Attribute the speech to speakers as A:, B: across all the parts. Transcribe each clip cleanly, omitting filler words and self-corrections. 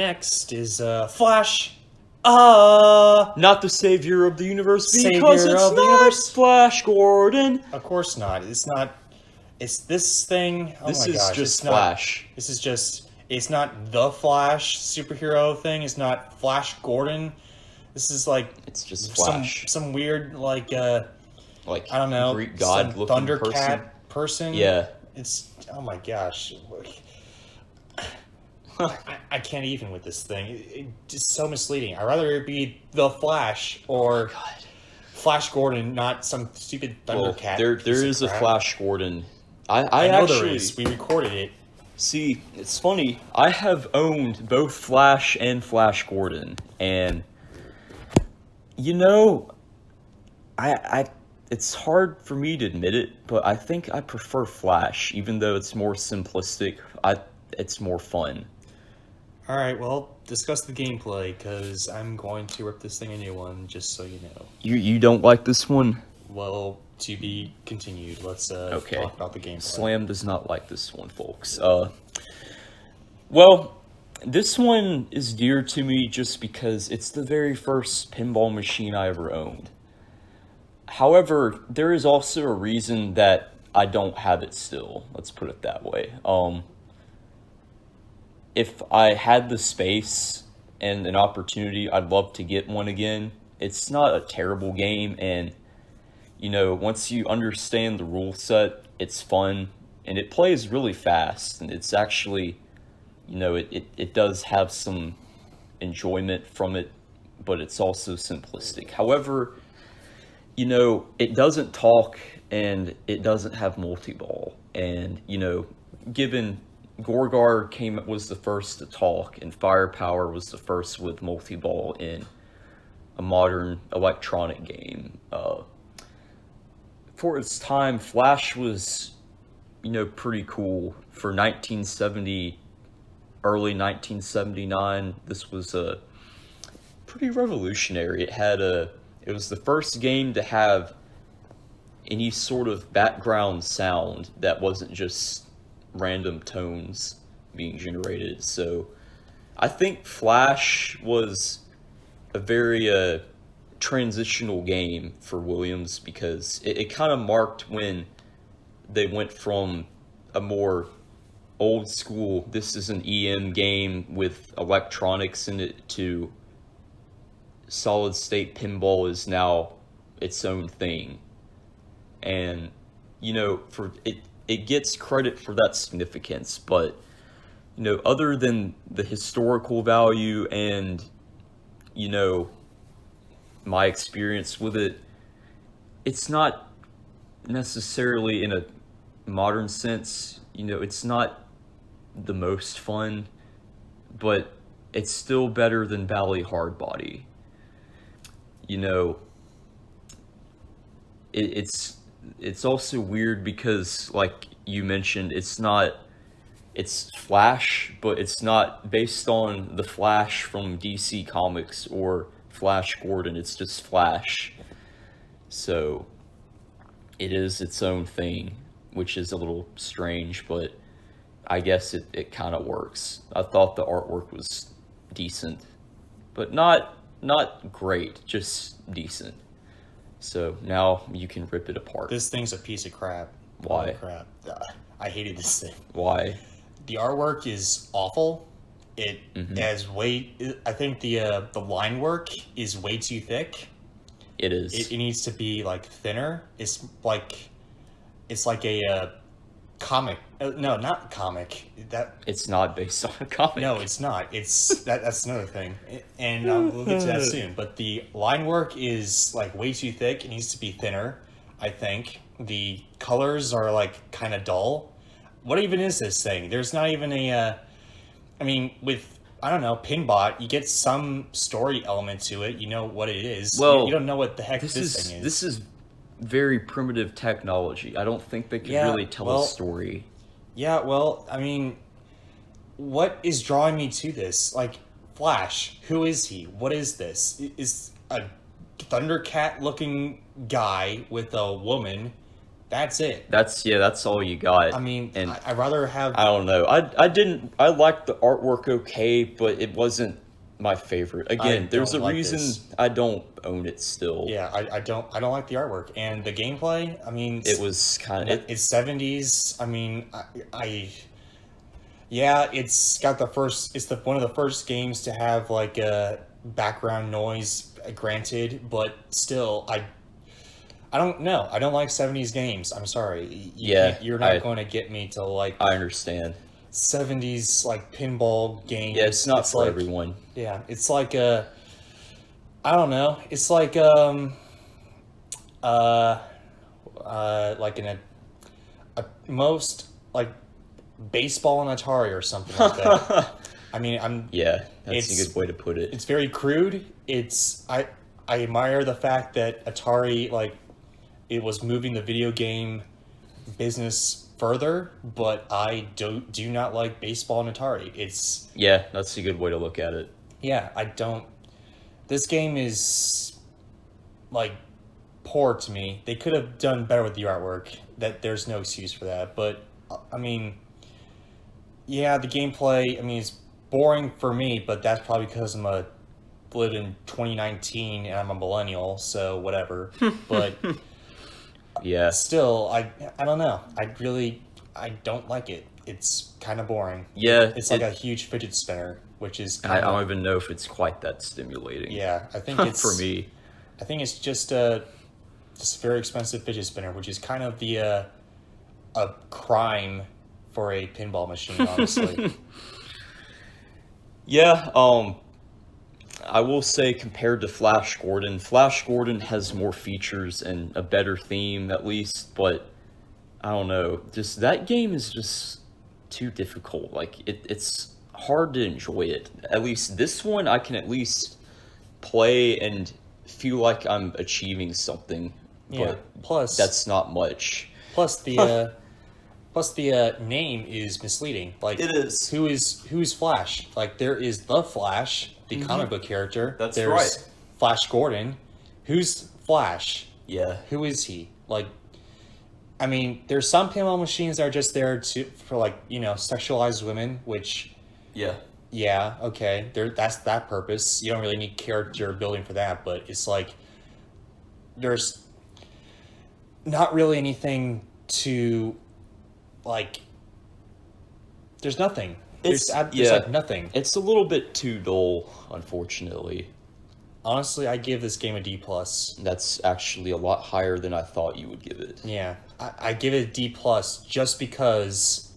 A: next is Flash.
B: Not the savior of the universe because
A: Savior
B: it's
A: of the
B: not
A: universe.
B: Flash Gordon.
A: Of course not. It's not. It's this thing. Oh
B: This
A: my
B: is
A: gosh!
B: just
A: it's not,
B: Flash.
A: This is just. It's not the Flash superhero thing. It's not Flash Gordon. This is like
B: It's just Flash.
A: some weird
B: Like
A: I don't know,
B: Greek god
A: some
B: looking
A: Thundercat person.
B: Yeah.
A: It's oh my gosh. I can't even with this thing. It's just so misleading. I'd rather it be the Flash or
B: God.
A: Flash Gordon, not some stupid
B: Well,
A: Thundercat.
B: there
A: piece of
B: is a
A: crap.
B: Flash Gordon.
A: I
B: I
A: know
B: actually
A: there is. We recorded it.
B: see. It's funny. I have owned both Flash and Flash Gordon, and you know, I it's hard for me to admit it, but I think I prefer Flash, even though it's more simplistic. It's more fun.
A: All right, well, discuss the gameplay because I'm going to rip this thing a new one, just so you know.
B: You don't like this one?
A: Well, to be continued. Let's
B: Okay.
A: talk about the gameplay.
B: Slam does not like this one, folks. Well, this one is dear to me just because it's the very first pinball machine I ever owned. However, there is also a reason that I don't have it still. Let's put it that way. If I had the space and an opportunity, I'd love to get one again. It's not a terrible game, and you know, once you understand the rule set, it's fun, and it plays really fast, and it's actually, you know, it does have some enjoyment from it, but it's also simplistic. However, you know, it doesn't talk, and it doesn't have multi-ball, and, you know, given Gorgar was the first to talk, and Firepower was the first with multi-ball in a modern electronic game. For its time, Flash was, you know, pretty cool. For 1970, early 1979, this was pretty revolutionary. It was the first game to have any sort of background sound that wasn't just random tones being generated. So I think Flash was a very transitional game for Williams because it kind of marked when they went from a more old school, this is an EM game with electronics in it, to solid state pinball is now its own thing. And, you know, it gets credit for that significance, but, you know, other than the historical value and, you know, my experience with it, it's not necessarily in a modern sense, you know, it's not the most fun, but it's still better than Bally Hardbody. You know, it's also weird because, like you mentioned, it's Flash, but it's not based on the Flash from DC Comics or Flash Gordon. It's just Flash. So it is its own thing, which is a little strange, but I guess it kind of works. I thought the artwork was decent, but not great, just decent. So now you can rip it apart.
A: This thing's a piece of crap.
B: Why?
A: Holy crap. I hated this thing.
B: Why?
A: The artwork is awful. It has I think the line work is way too thick.
B: It is.
A: It needs to be like thinner. It's like a comic. No, not comic.
B: It's not based on a comic.
A: No, it's not. That's another thing, and we'll get to that soon. But the line work is like way too thick. It needs to be thinner. I think the colors are like kind of dull. What even is this thing? There's not even a. I mean, with I don't know, Pinbot, you get some story element to it. You know what it is.
B: Well,
A: you don't know what the heck this thing is.
B: This is very primitive technology. I don't think they could really tell a story.
A: Yeah, well, I mean, what is drawing me to this? Like, Flash, who is he? What is this? Is a Thundercat-looking guy with a woman That's it.
B: That's all you got.
A: I mean,
B: and
A: I'd rather have.
B: I don't know. I liked the artwork okay, but it wasn't my favorite. Again, there's a
A: don't like
B: reason
A: this.
B: I don't own it still.
A: Yeah, I don't like the artwork and the gameplay. I mean,
B: It was kind of
A: it's 70s. I mean, yeah, it's got the first. It's the one of the first games to have like a background noise. Granted, but still, I don't know. I don't like 70s games. I'm sorry. You're not going to get me to like
B: I understand.
A: 70s like pinball games.
B: Yeah, it's not for
A: like,
B: everyone.
A: Yeah, it's like a. I don't know. It's like like a most like baseball and Atari or something like that. I mean,
B: Yeah, that's
A: It's-
B: a good way to put it.
A: it's very crude. I admire the fact that Atari like it was moving the video game business further, but I do not like baseball and Atari. It's
B: Yeah, that's a good way to look at it.
A: yeah, I don't. This game is like poor to me. They could have done better with the artwork. That there's no excuse for that. But I mean, yeah, the gameplay. I mean, it's boring for me, but that's probably because live in 2019 and I'm a millennial, so whatever. But
B: Yeah,
A: still, I don't know. I don't like it. It's kind of boring.
B: yeah.
A: It's like a huge fidget spinner, which is
B: I
A: kind
B: don't
A: of
B: even know if it's quite that stimulating.
A: yeah. I think it's
B: for me.
A: I think it's just a very expensive fidget spinner, which is kind of the a crime for a pinball machine, honestly.
B: Yeah, I will say compared to Flash Gordon has more features and a better theme at least, but I don't know, just that game is just too difficult. Like it's hard to enjoy it. At least this one I can at least play and feel like I'm achieving something,
A: Yeah.
B: but
A: Plus,
B: that's not much.
A: plus the name is misleading. Like
B: It is.
A: who's Flash? Like there is the Flash, the comic book character.
B: That's
A: There's
B: right.
A: Flash Gordon. Who's Flash?
B: Yeah.
A: Who is he? Like, I mean, there's some pinball machines that are just there for like sexualized women, which
B: Yeah.
A: yeah, okay, that's that purpose. You don't really need character building for that, but it's like there's not really anything to like. There's nothing. There's
B: yeah.
A: like nothing.
B: It's a little bit too dull, unfortunately.
A: Honestly, I give this game a D plus.
B: That's actually a lot higher than I thought you would give it.
A: Yeah, I give it a D plus just because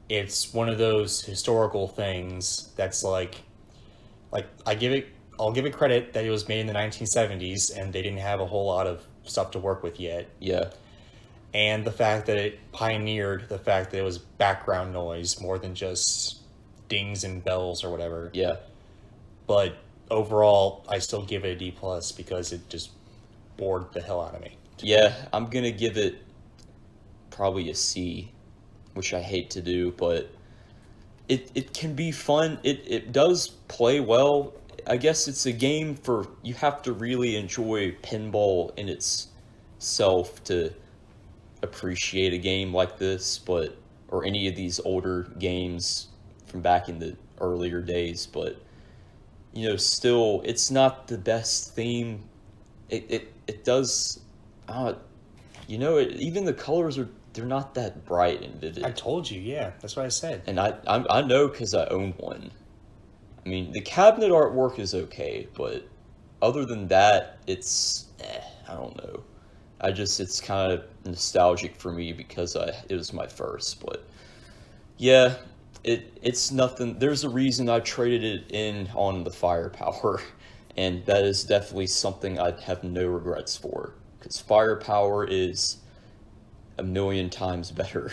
A: it's one of those historical things that's like I'll give it credit that it was made in the 1970s and they didn't have a whole lot of stuff to work with yet.
B: Yeah.
A: And the fact that it pioneered the fact that it was background noise more than just dings and bells or whatever.
B: Yeah.
A: But overall, I still give it a D plus because it just bored the hell out of me.
B: Yeah, I'm gonna give it probably a C, which I hate to do, but it can be fun. It does play well. I guess it's a game for you have to really enjoy pinball in itself to appreciate a game like this, but or any of these older games from back in the earlier days, but still it's not the best theme. It does even the colors they're not that bright and vivid.
A: I told you, yeah, that's what I said.
B: And I know because I own one. I mean, the cabinet artwork is okay, but other than that, it's I don't know. It's kind of nostalgic for me because it was my first. But yeah, it's nothing. There's a reason I traded it in on the Firepower, and that is definitely something I'd have no regrets for because Firepower is a million times better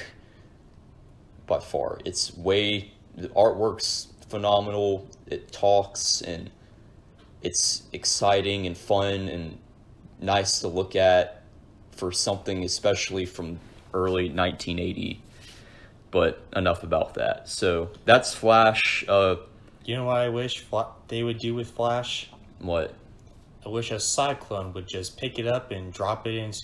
B: by far. The artwork's phenomenal. It talks and it's exciting and fun and nice to look at for something especially from early 1980. But enough about that. So that's Flash.
A: You know what I wish they would do with Flash?
B: What?
A: I wish a Cyclone would just pick it up and drop it into